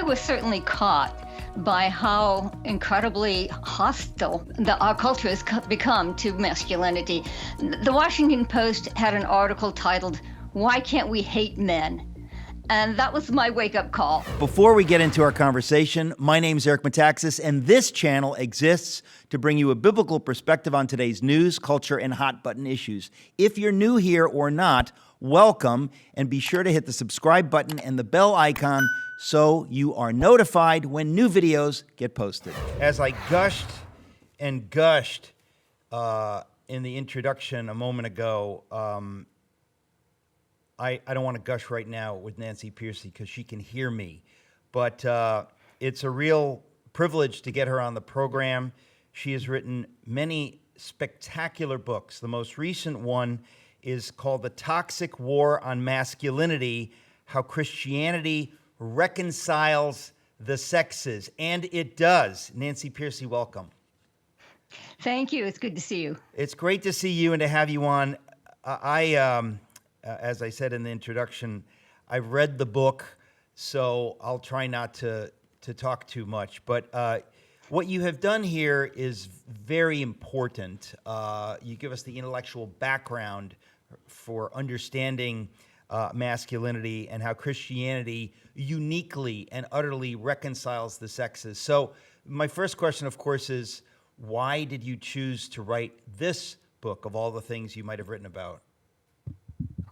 was certainly caught by how incredibly hostile our culture has become to masculinity. The Washington Post had an article titled, "Why Can't We Hate Men?" And that was my wake-up call. Before we get into our conversation, my name is Eric Metaxas, and this channel exists to bring you a biblical perspective on today's news, culture, and hot-button issues. If you're new here or not, welcome, and be sure to hit the subscribe button and the bell icon so you are notified when new videos get posted. As I gushed and gushed in the introduction a moment ago, I don't want to gush right now with Nancy Pearcey because she can hear me, but it's a real privilege to get her on the program. She has written many spectacular books. The most recent one is called The Toxic War on Masculinity: How Christianity Reconciles the Sexes. And it does. Nancy Pearcey, welcome. Thank you. It's good to see you. It's great to see you and to have you on. As I said in the introduction, I've read the book, so I'll try not to talk too much. But what you have done here is very important. You give us the intellectual background for understanding masculinity and how Christianity uniquely and utterly reconciles the sexes. So my first question, of course, is why did you choose to write this book of all the things you might have written about?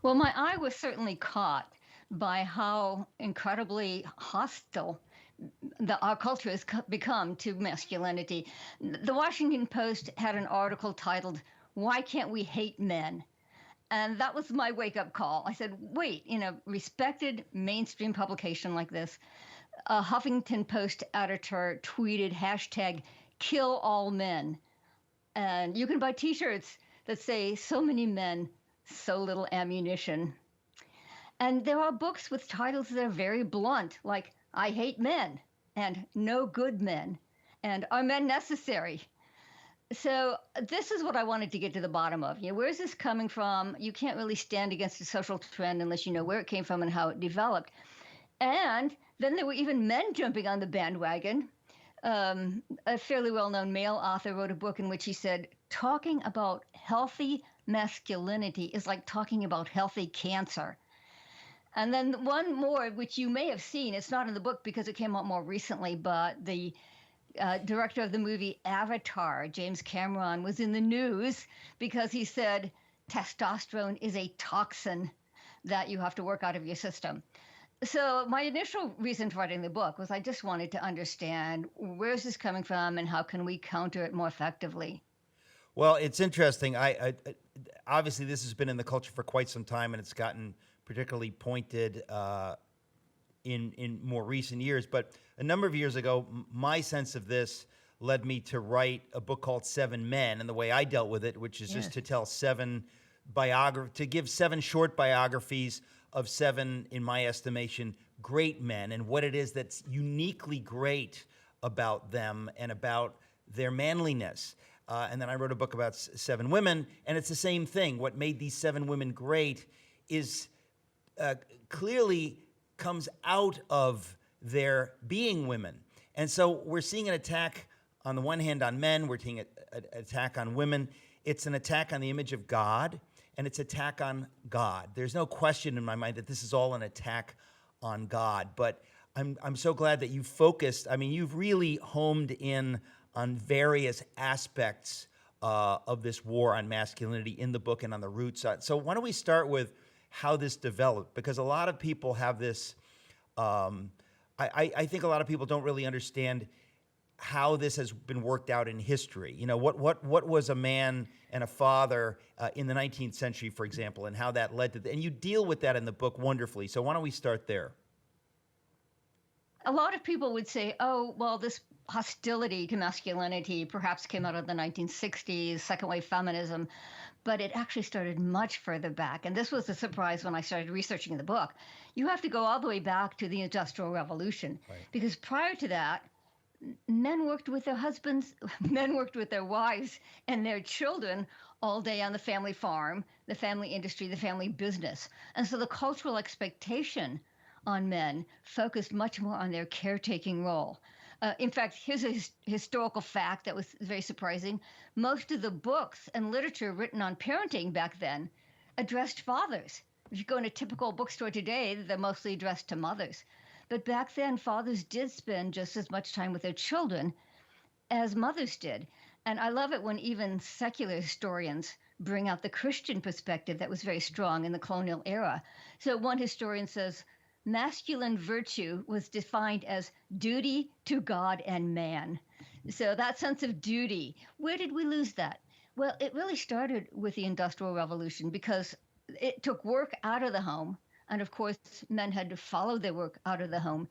Well, my eye was certainly caught by how incredibly hostile our culture has become to masculinity. The Washington Post had an article titled, "Why Can't We Hate Men?" And that was my wake-up call. I said, wait, in a respected mainstream publication like this, a Huffington Post editor tweeted hashtag "kill all men." And you can buy t-shirts that say, "So many men, so little ammunition." And there are books with titles that are very blunt, like "I Hate Men" and "No Good Men" and "Are Men Necessary?" So this is what I wanted to get to the bottom of. Where is this coming from? You can't really stand against a social trend unless you know where it came from and how it developed. And then there were even men jumping on the bandwagon. A fairly well-known male author wrote a book in which he said, talking about healthy masculinity is like talking about healthy cancer. And then one more, which you may have seen, it's not in the book because it came out more recently, but the director of the movie Avatar, James Cameron, was in the news because he said testosterone is a toxin that you have to work out of your system. So my initial reason for writing the book was I just wanted to understand where is this coming from and how can we counter it more effectively. Well, it's interesting. I obviously this has been in the culture for quite some time, and it's gotten particularly pointed in more recent years. But a number of years ago, my sense of this led me to write a book called Seven Men, and the way I dealt with it, which is just to tell to give seven short biographies of seven, in my estimation, great men, and what it is that's uniquely great about them and about their manliness. And then I wrote a book about seven women, and it's the same thing. What made these seven women great is clearly comes out of their being women. And so we're seeing an attack on the one hand on men, we're seeing an attack on women. It's an attack on the image of God, and it's an attack on God. There's no question in my mind that this is all an attack on God. But I'm so glad that you focused. I mean, you've really homed in on various aspects of this war on masculinity in the book and on the roots. So why don't we start with how this developed? Because a lot of people have this, I think a lot of people don't really understand how this has been worked out in history. You know, what was a man and a father in the 19th century, for example, and how that led to, and you deal with that in the book wonderfully. So why don't we start there? A lot of people would say, oh, well, this hostility to masculinity perhaps came out of the 1960s, second wave feminism, but it actually started much further back. And this was a surprise when I started researching the book. You have to go all the way back to the Industrial Revolution, because prior to that, men worked with their husbands, men worked with their wives and their children all day on the family farm, the family industry, the family business. And so the cultural expectation on men focused much more on their caretaking role. In fact, here's a historical fact that was very surprising. Most of the books and literature written on parenting back then addressed fathers. If you go in a typical bookstore today, they're mostly addressed to mothers. But back then, fathers did spend just as much time with their children as mothers did. And I love it when even secular historians bring out the Christian perspective that was very strong in the colonial era. So one historian says, masculine virtue was defined as duty to God and man. So that sense of duty, where did we lose that? Well, it really started with the Industrial Revolution because it took work out of the home. And of course, men had to follow their work out of the home.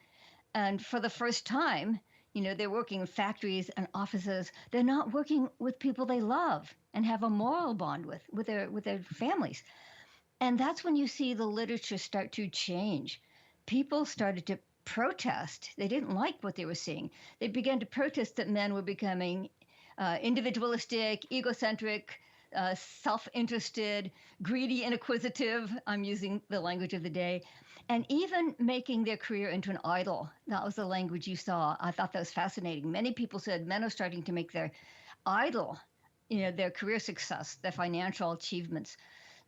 And for the first time, they're working in factories and offices. They're not working with people they love and have a moral bond with their families. And that's when you see the literature start to change. People started to protest. They didn't like what they were seeing. They began to protest that men were becoming individualistic, egocentric, self-interested, greedy and acquisitive. I'm using the language of the day. And even making their career into an idol. That was the language you saw. I thought that was fascinating. Many people said men are starting to make their idol, their career success, their financial achievements.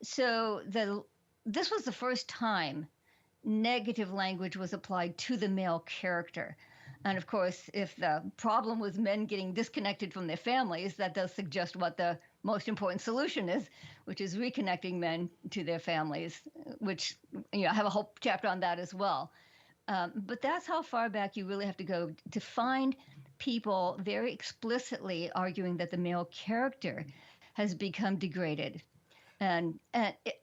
So this was the first time negative language was applied to the male character. And of course, if the problem was men getting disconnected from their families, that does suggest what the most important solution is, which is reconnecting men to their families, which I have a whole chapter on that as well. But that's how far back you really have to go to find people very explicitly arguing that the male character has become degraded. And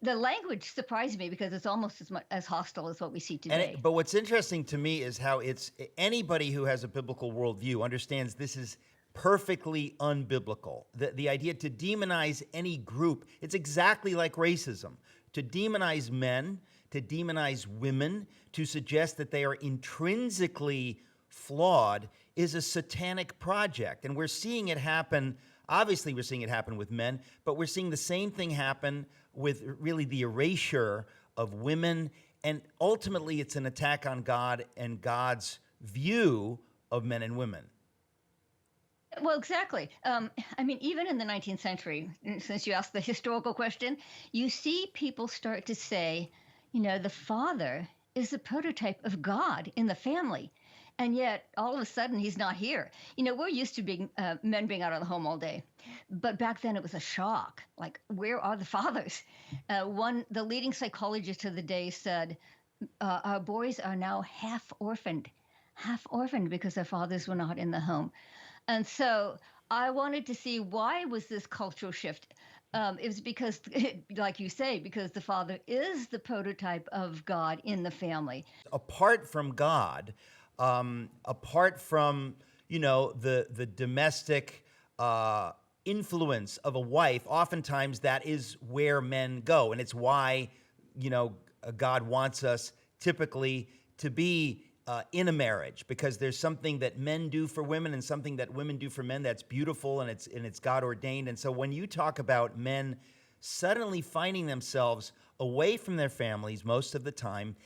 the language surprised me because it's almost as much as hostile as what we see today. But what's interesting to me is how it's anybody who has a biblical worldview understands this is perfectly unbiblical. The idea to demonize any group, it's exactly like racism. To demonize men, to demonize women, to suggest that they are intrinsically flawed is a satanic project. And we're seeing it happen. Obviously, we're seeing it happen with men, but we're seeing the same thing happen with really the erasure of women. And ultimately, it's an attack on God and God's view of men and women. Well, exactly. Even in the 19th century, since you asked the historical question, you see people start to say, the father is the prototype of God in the family. And yet, all of a sudden, he's not here. We're used to being men being out of the home all day. But back then, it was a shock. Like, where are the fathers? The leading psychologist of the day said, our boys are now half orphaned because their fathers were not in the home. And so I wanted to see, why was this cultural shift? It was because, like you say, because the father is the prototype of God in the family. Apart from God, apart from, the domestic influence of a wife, oftentimes that is where men go. And it's why, God wants us typically to be in a marriage, because there's something that men do for women and something that women do for men that's beautiful, and it's God ordained. And so when you talk about men suddenly finding themselves away from their families most of the time,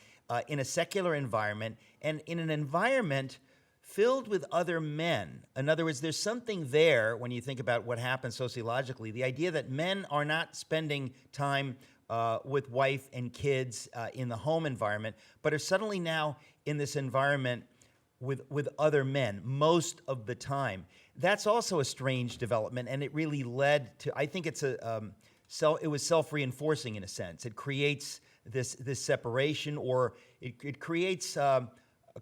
in a secular environment, and in an environment filled with other men. In other words, there's something there when you think about what happens sociologically, the idea that men are not spending time with wife and kids in the home environment, but are suddenly now in this environment with other men most of the time. That's also a strange development, and it really led to, I think it was self-reinforcing in a sense. It creates this separation, or it creates a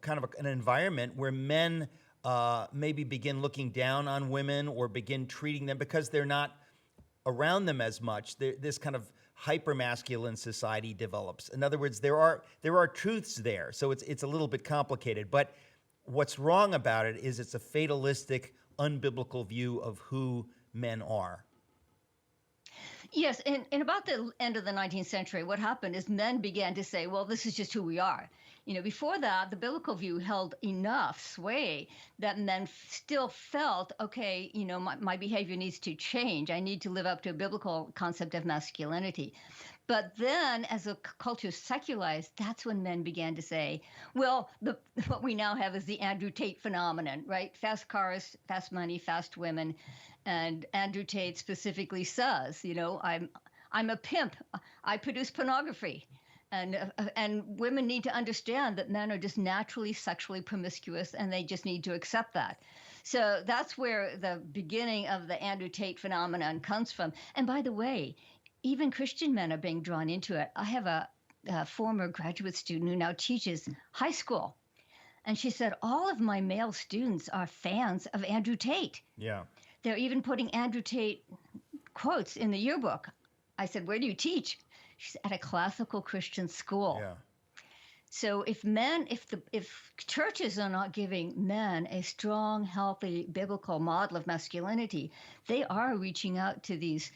kind of an environment where men maybe begin looking down on women or begin treating them because they're not around them as much. This kind of hyper-masculine society develops. In other words, there are truths there, so it's a little bit complicated. But what's wrong about it is it's a fatalistic, unbiblical view of who men are. Yes, and about the end of the 19th century, what happened is men began to say, well, this is just who we are. Before that, the biblical view held enough sway that men still felt, okay, my behavior needs to change. I need to live up to a biblical concept of masculinity. But then, as a culture secularized, that's when men began to say, well, what we now have is the Andrew Tate phenomenon, right? Fast cars, fast money, fast women. And Andrew Tate specifically says, I'm a pimp. I produce pornography. And women need to understand that men are just naturally sexually promiscuous, and they just need to accept that. So that's where the beginning of the Andrew Tate phenomenon comes from. And by the way, even Christian men are being drawn into it. I have a former graduate student who now teaches high school. And she said, all of my male students are fans of Andrew Tate. Yeah. They're even putting Andrew Tate quotes in the yearbook. I said, where do you teach? She's at a classical Christian school. Yeah. So if churches are not giving men a strong, healthy, biblical model of masculinity, they are reaching out to these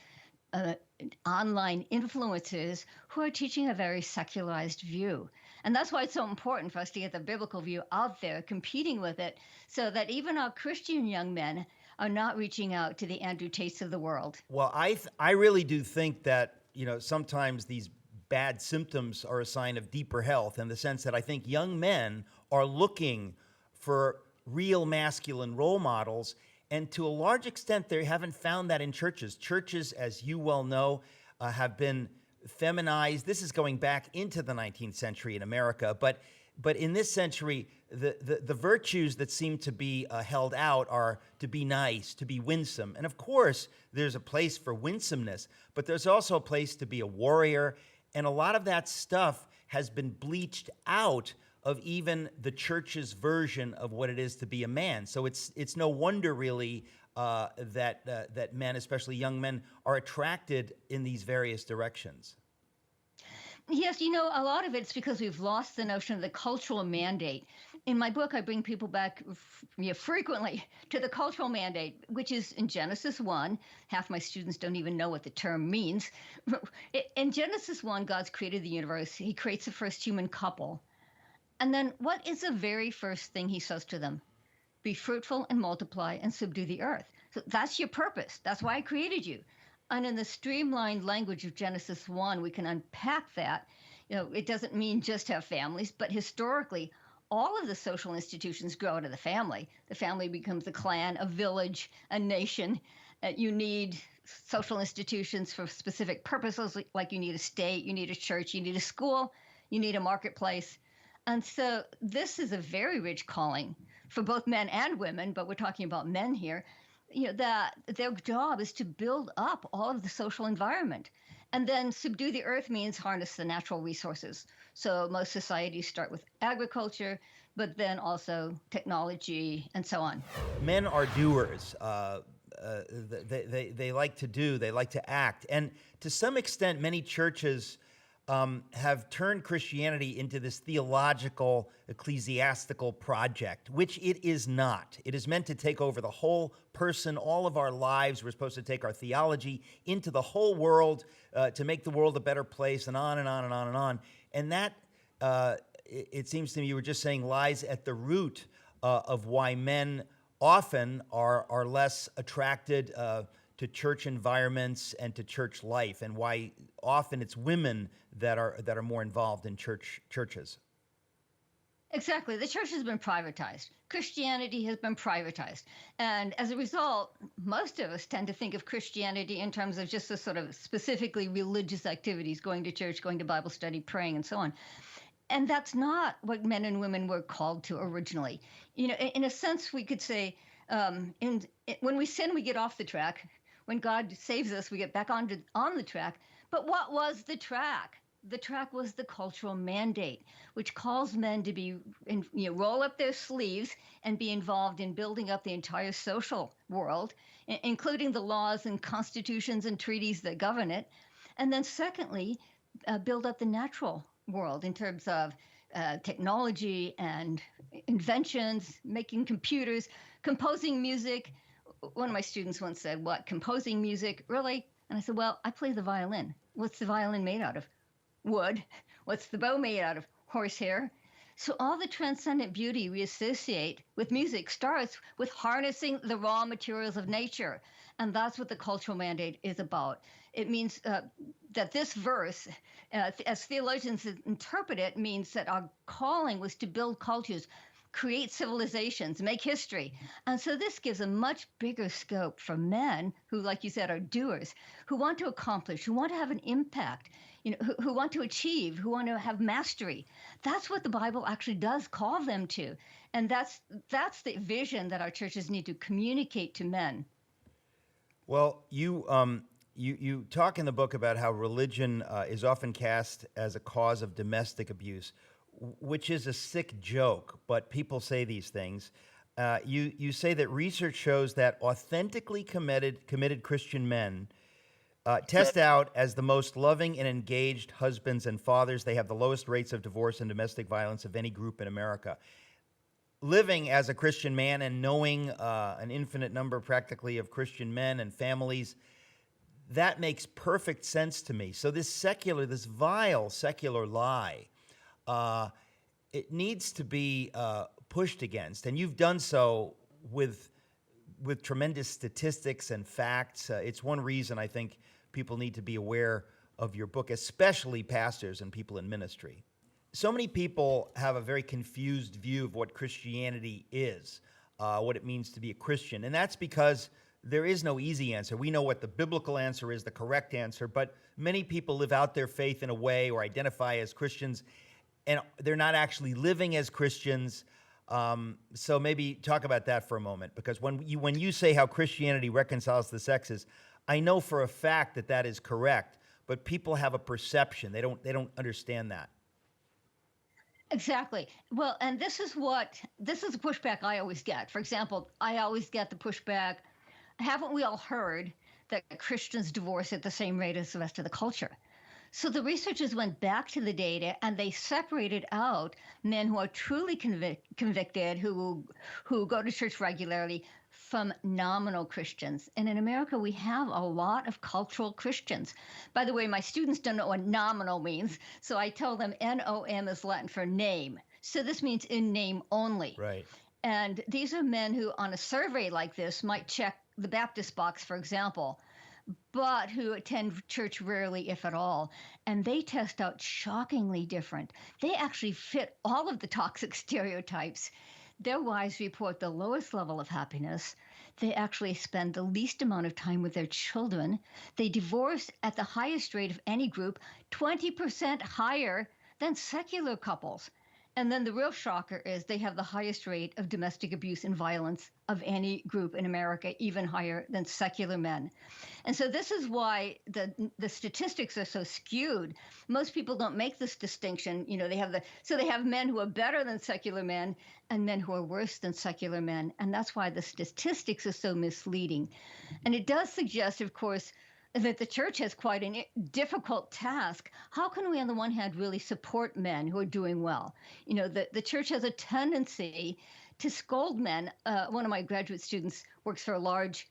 online influencers who are teaching a very secularized view. And that's why it's so important for us to get the biblical view out there, competing with it, so that even our Christian young men are not reaching out to the Andrew Tates of the world. Well, I really do think that, sometimes these bad symptoms are a sign of deeper health, in the sense that I think young men are looking for real masculine role models. And to a large extent, they haven't found that in churches. Churches, as you well know, have been feminized. This is going back into the 19th century in America. But in this century, the virtues that seem to be held out are to be nice, to be winsome. And of course, there's a place for winsomeness, but there's also a place to be a warrior. And a lot of that stuff has been bleached out of even the church's version of what it is to be a man. So it's no wonder, really, that men, especially young men, are attracted in these various directions. Yes, a lot of it's because we've lost the notion of the cultural mandate. In my book, I bring people back frequently to the cultural mandate, which is in Genesis 1. Half my students don't even know what the term means. In Genesis 1, God's created the universe. He creates the first human couple. And then what is the very first thing he says to them? Be fruitful and multiply and subdue the earth. So that's your purpose. That's why I created you. And in the streamlined language of Genesis 1, we can unpack that. It doesn't mean just have families, but historically, all of the social institutions grow out of the family. The family becomes a clan, a village, a nation. You need social institutions for specific purposes, like you need a state, you need a church, you need a school, you need a marketplace. And so this is a very rich calling for both men and women, but we're talking about men here, that their job is to build up all of the social environment. And then subdue the earth means harness the natural resources. So most societies start with agriculture, but then also technology and so on. Men are doers. They like to do, they like to act. And to some extent, many churches have turned Christianity into this theological, ecclesiastical project, which it is not. It is meant to take over the whole person, all of our lives. We're supposed to take our theology into the whole world, to make the world a better place, and on and on and on and on. And that, it seems to me, you were just saying, lies at the root of why men often are less attracted to church environments and to church life, and why often it's women that are more involved in churches. Exactly. The church has been privatized. Christianity has been privatized. And as a result, most of us tend to think of Christianity in terms of just the sort of specifically religious activities, going to church, going to Bible study, praying, and so on. And that's not what men and women were called to originally. In a sense, we could say, when we sin, we get off the track. When God saves us, we get back on the track. But what was the track? The track was the cultural mandate, which calls men to roll up their sleeves and be involved in building up the entire social world, including the laws and constitutions and treaties that govern it. And then secondly, build up the natural world in terms of technology and inventions, making computers, composing music. One of my students once said, "What, composing music? Really?" And I said, "Well, I play the violin. What's the violin made out of? Wood. What's the bow made out of? Horsehair." So all the transcendent beauty we associate with music starts with harnessing the raw materials of nature. And that's what the cultural mandate is about. It means that this verse, as theologians interpret it, means that our calling was to build cultures, create civilizations, make history. And so this gives a much bigger scope for men who, like you said, are doers, who want to accomplish, who want to have an impact, who want to achieve, who want to have mastery. That's what the Bible actually does call them to. And that's the vision that our churches need to communicate to men. Well, you talk in the book about how religion is often cast as a cause of domestic abuse, which is a sick joke, but people say these things. You say that research shows that authentically committed Christian men test out as the most loving and engaged husbands and fathers. They have the lowest rates of divorce and domestic violence of any group in America. Living as a Christian man and knowing an infinite number practically of Christian men and families, that makes perfect sense to me. So this vile secular lie, it needs to be pushed against. And you've done so with tremendous statistics and facts. It's one reason I think people need to be aware of your book, especially pastors and people in ministry. So many people have a very confused view of what Christianity is, what it means to be a Christian. And that's because there is no easy answer. We know what the biblical answer is, the correct answer, but many people live out their faith in a way or identify as Christians, and they're not actually living as Christians. So maybe talk about that for a moment, because when you say how Christianity reconciles the sexes, I know for a fact that that is correct, but people have a perception. They don't understand that. Exactly. Well, and this is the pushback I always get. For example, I always get the pushback, haven't we all heard that Christians divorce at the same rate as the rest of the culture? So the researchers went back to the data and they separated out men who are truly convicted, who go to church regularly, from nominal Christians. And in America, we have a lot of cultural Christians. By the way, my students don't know what nominal means, so I tell them NOM is Latin for name. So this means in name only. Right. And these are men who, on a survey like this, might check the Baptist box, for example, but who attend church rarely, if at all. And they test out shockingly different. They actually fit all of the toxic stereotypes. Their wives report the lowest level of happiness. They actually spend the least amount of time with their children. They divorce at the highest rate of any group, 20% higher than secular couples. And then the real shocker is they have the highest rate of domestic abuse and violence of any group in America, even higher than secular men. And so this is why the statistics are so skewed. Most people don't make this distinction. They have men who are better than secular men and men who are worse than secular men. And that's why the statistics are so misleading. And it does suggest, of course, that the church has quite a difficult task. How can we, on the one hand, really support men who are doing well? The church has a tendency to scold men. One of my graduate students works for a large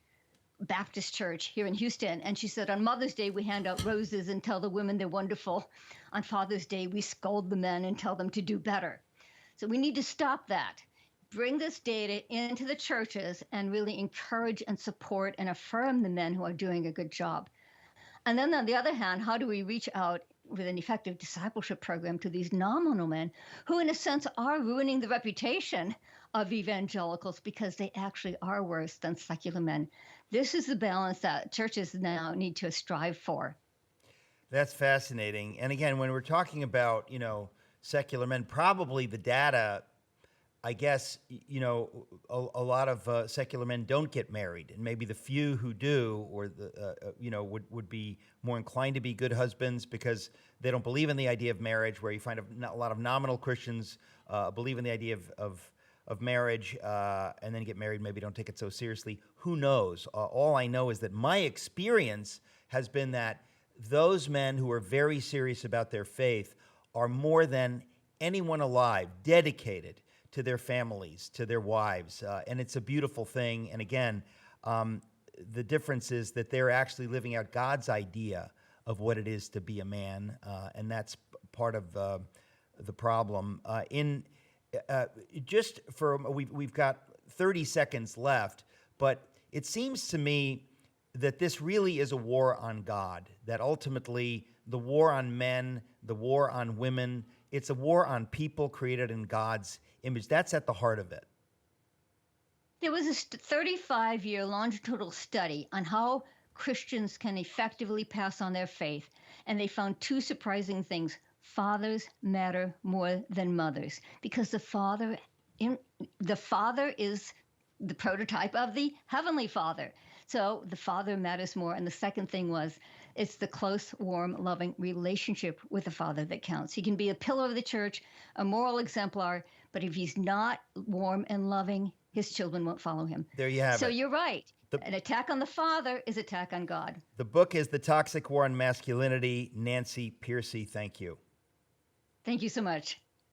Baptist church here in Houston, and she said, on Mother's Day, we hand out roses and tell the women they're wonderful. On Father's Day, we scold the men and tell them to do better. So we need to stop that. Bring this data into the churches and really encourage and support and affirm the men who are doing a good job. And then on the other hand, how do we reach out with an effective discipleship program to these nominal men who, in a sense, are ruining the reputation of evangelicals because they actually are worse than secular men? This is the balance that churches now need to strive for. That's fascinating. And again, when we're talking about, secular men, probably the data, I guess, a lot of secular men don't get married, and maybe the few who do, or would be more inclined to be good husbands because they don't believe in the idea of marriage. Where you find a lot of nominal Christians believe in the idea of marriage, and then get married, maybe don't take it so seriously. Who knows? All I know is that my experience has been that those men who are very serious about their faith are more than anyone alive dedicated to their families, to their wives, and it's a beautiful thing. And again, the difference is that they're actually living out God's idea of what it is to be a man, and that's part of the problem. We've got 30 seconds left, but it seems to me that this really is a war on God, that ultimately the war on men, the war on women, it's a war on people created in God's image. That's at the heart of it. There was a 35-year longitudinal study on how Christians can effectively pass on their faith, and they found two surprising things. Fathers matter more than mothers because the father is the prototype of the Heavenly Father. So the father matters more. And the second thing was, it's the close, warm, loving relationship with the father that counts. He can be a pillar of the church, a moral exemplar, but if he's not warm and loving, his children won't follow him. There you have it. So you're right. An attack on the father is attack on God. The book is The Toxic War on Masculinity. Nancy Pearcey, thank you. Thank you so much.